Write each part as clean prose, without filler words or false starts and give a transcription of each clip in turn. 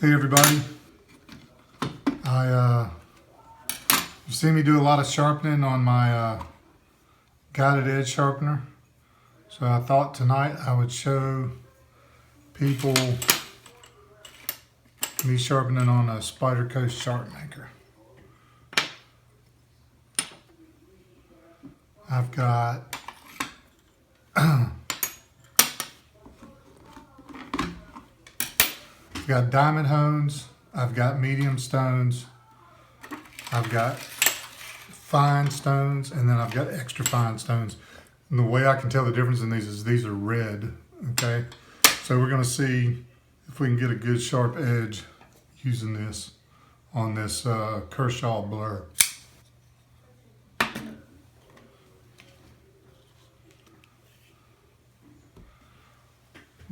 Hey everybody, you see me do a lot of sharpening on my guided edge sharpener. So I thought tonight I would show people me sharpening on a Spider Coast sharp maker. I've got diamond hones, I've got medium stones, I've got fine stones, and then I've got extra fine stones. And the way I can tell the difference in these is these are red, okay? So we're gonna see if we can get a good sharp edge using this on this Kershaw blur.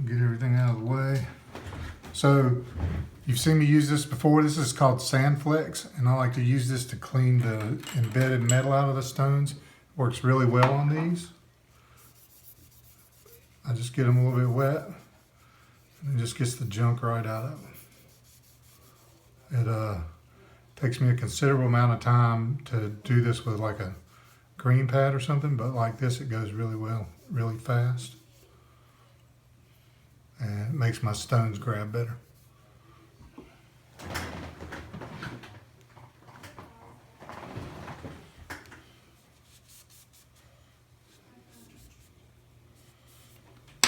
Get everything out of the way. So you've seen me use this before. This is called Sandflex, and I like to use this to clean the embedded metal out of the stones. Works really well on these. I just get them a little bit wet, and it just gets the junk right out of them. It takes me a considerable amount of time to do this with like a green pad or something, but like this it goes really well, really fast. And it makes my stones grab better.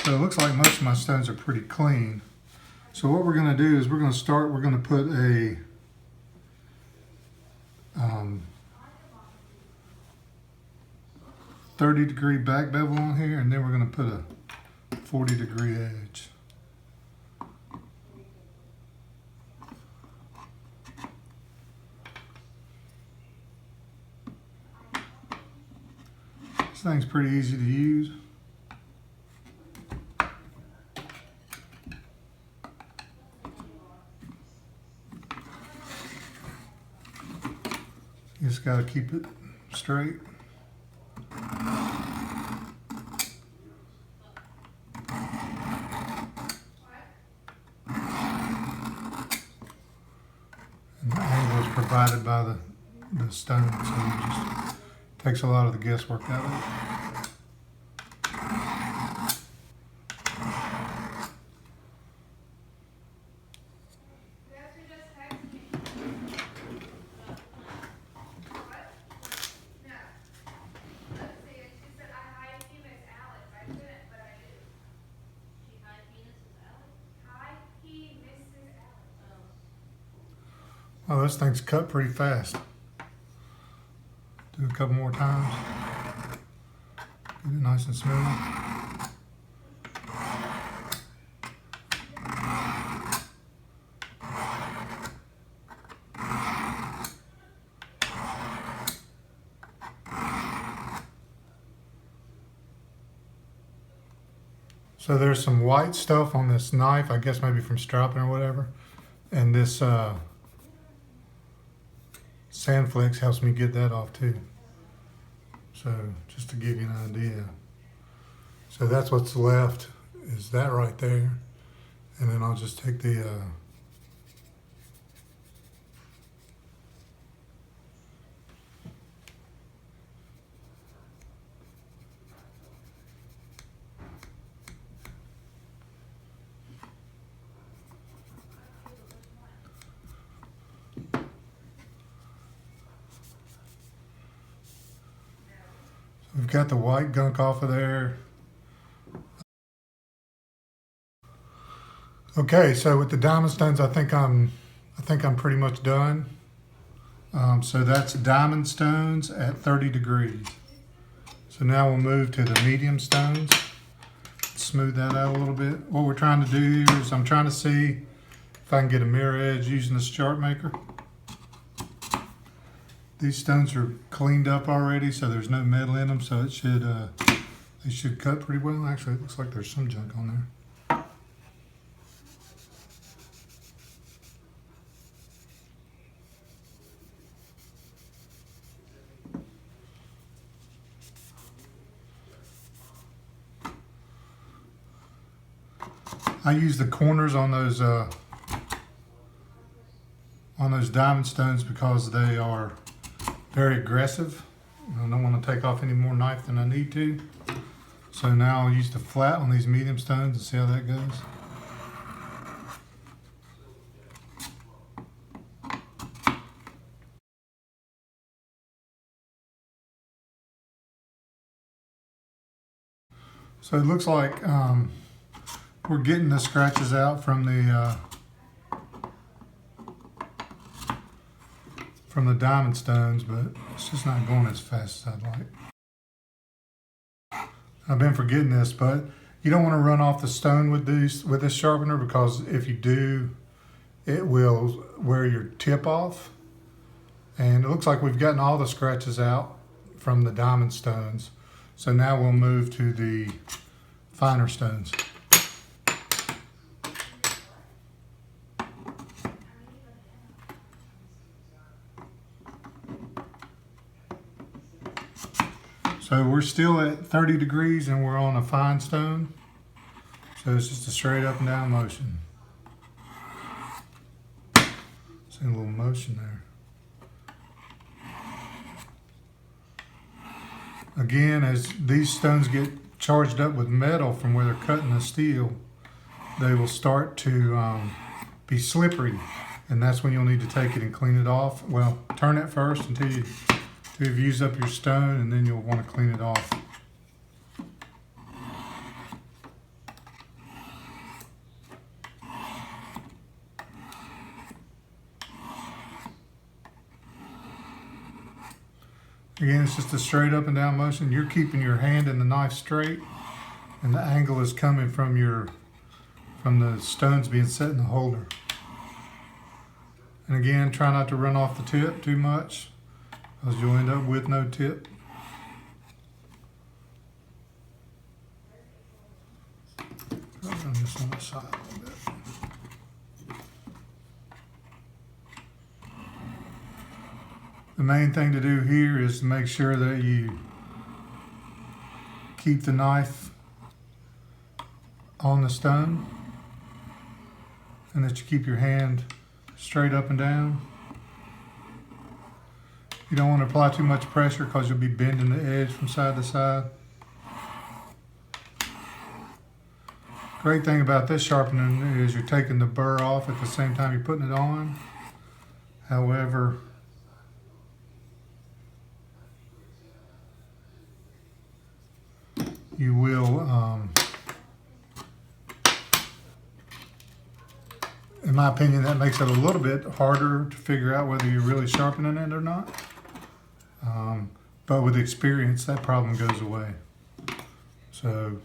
So it looks like most of my stones are pretty clean. So what we're going to do is we're going to put a um, 30-degree back bevel on here, and then we're going to put a 40-degree edge. This thing's pretty easy to use. You just got to keep it straight. And the angle is provided by the stone, so it just takes a lot of the guesswork out of it. Oh, this thing's cut pretty fast. Do a couple more times. Get it nice and smooth. So there's some white stuff on this knife, I guess maybe from stropping or whatever. And this Sandflex helps me get that off too. So just to give you an idea. So that's what's left, is that right there. And then I'll just take the we've got the white gunk off of there. Okay, so with the diamond stones, I think I'm pretty much done. So that's diamond stones at 30 degrees. So now we'll move to the medium stones. Smooth that out a little bit. What we're trying to do here is I'm trying to see if I can get a mirror edge using the sharp maker. These stones are cleaned up already, so there's no metal in them, so it should they should cut pretty well. Actually, it looks like there's some junk on there. I use the corners on those on those diamond stones because they are very aggressive. I don't want to take off any more knife than I need to. So now I'll use the flat on these medium stones and see how that goes. So it looks like we're getting the scratches out from the diamond stones, but it's just not going as fast as I'd like. I've been forgetting this, but you don't want to run off the stone with this sharpener, because if you do, it will wear your tip off. And it looks like we've gotten all the scratches out from the diamond stones. So now we'll move to the finer stones. So we're still at 30 degrees and we're on a fine stone. So it's just a straight up and down motion. See a little motion there. Again, as these stones get charged up with metal from where they're cutting the steel, they will start to be slippery, and that's when you'll need to take it and clean it off. Well, turn it first until you've used up your stone, and then you'll want to clean it off. Again, it's just a straight up and down motion. You're keeping your hand and the knife straight, and the angle is coming from the stones being set in the holder. And again, try not to run off the tip too much, because you'll end up with no tip. Run this on the side a little bit. The main thing to do here is to make sure that you keep the knife on the stone, and that you keep your hand straight up and down. You don't want to apply too much pressure, because you'll be bending the edge from side to side. Great thing about this sharpening is you're taking the burr off at the same time you're putting it on. However, you will, in my opinion, that makes it a little bit harder to figure out whether you're really sharpening it or not. But with experience, that problem goes away. So,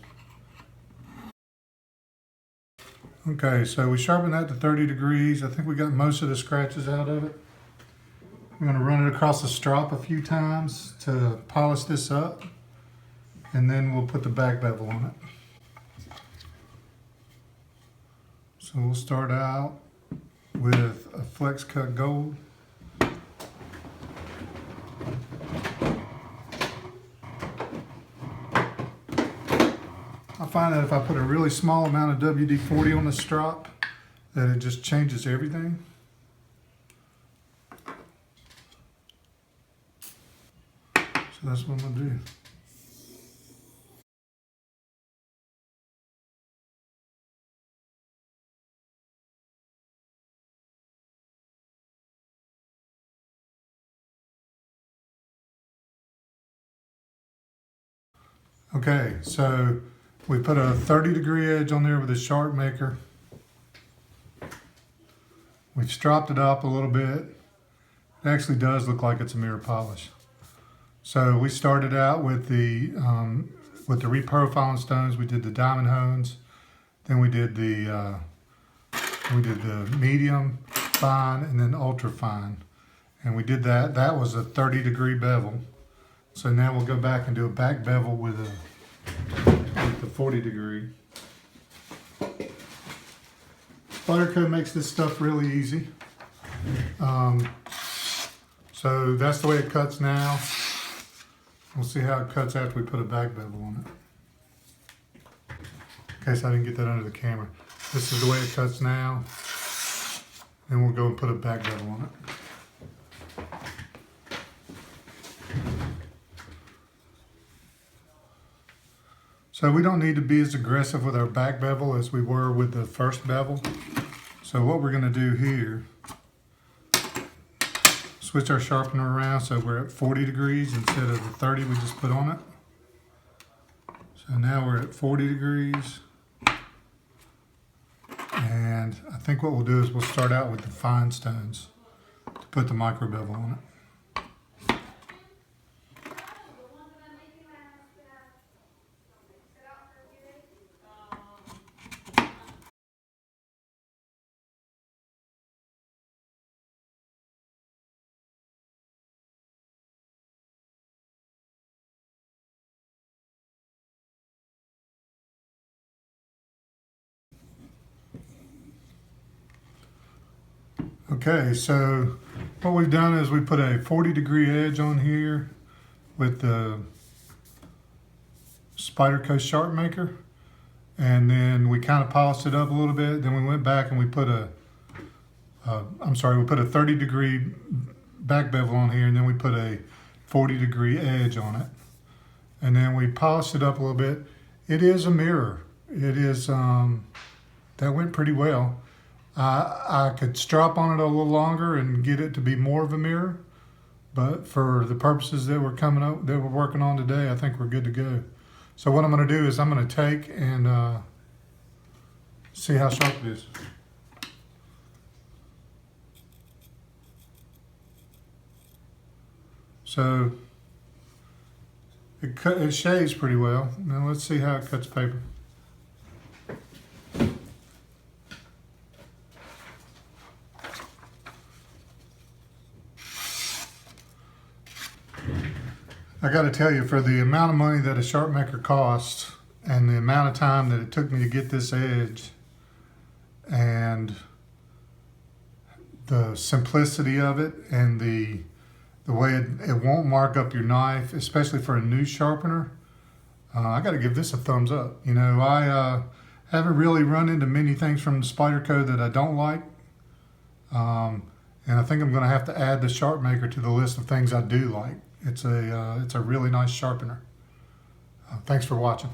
okay, so we sharpened that to 30 degrees. I think we got most of the scratches out of it. I'm going to run it across the strop a few times to polish this up, and then we'll put the back bevel on it. So we'll start out with a flex cut gold. I find that if I put a really small amount of WD-40 on the strop, that it just changes everything. So that's what I'm gonna do. Okay, so we put a 30-degree edge on there with a sharp maker. We've stropped it up a little bit. It actually does look like it's a mirror polish. So we started out with the reprofiling stones. We did the diamond hones, then we did the medium, fine, and then ultra fine. And we did that. That was a 30-degree bevel. So now we'll go back and do a back bevel with the 40-degree. Splatter coat makes this stuff really easy. So that's the way it cuts now. We'll see how it cuts after we put a back bevel on it. In case I didn't get that under the camera. This is the way it cuts now. Then we'll go and put a back bevel on it. So we don't need to be as aggressive with our back bevel as we were with the first bevel. So what we're going to do here, switch our sharpener around so we're at 40 degrees instead of the 30 we just put on it. So now we're at 40 degrees. And I think what we'll do is we'll start out with the fine stones to put the micro bevel on it. Okay, so what we've done is we put a 40-degree edge on here with the Spider Coast Sharp Maker, and then we kind of polished it up a little bit. Then we went back and we put a 30-degree back bevel on here, and then we put a 40-degree edge on it, and then we polished it up a little bit. It is a mirror. It is that went pretty well. I could strap on it a little longer and get it to be more of a mirror, but for the purposes that we're working on today, I think we're good to go. So what I'm going to do is I'm going to take and see how sharp it is. So it shades pretty well. Now let's see how it cuts paper. I got to tell you, for the amount of money that a sharp maker costs and the amount of time that it took me to get this edge and the simplicity of it and the way it won't mark up your knife, especially for a new sharpener, I got to give this a thumbs up. You know, I haven't really run into many things from the Spyderco that I don't like, and I think I'm going to have to add the sharp maker to the list of things I do like. It's a really nice sharpener. Thanks for watching.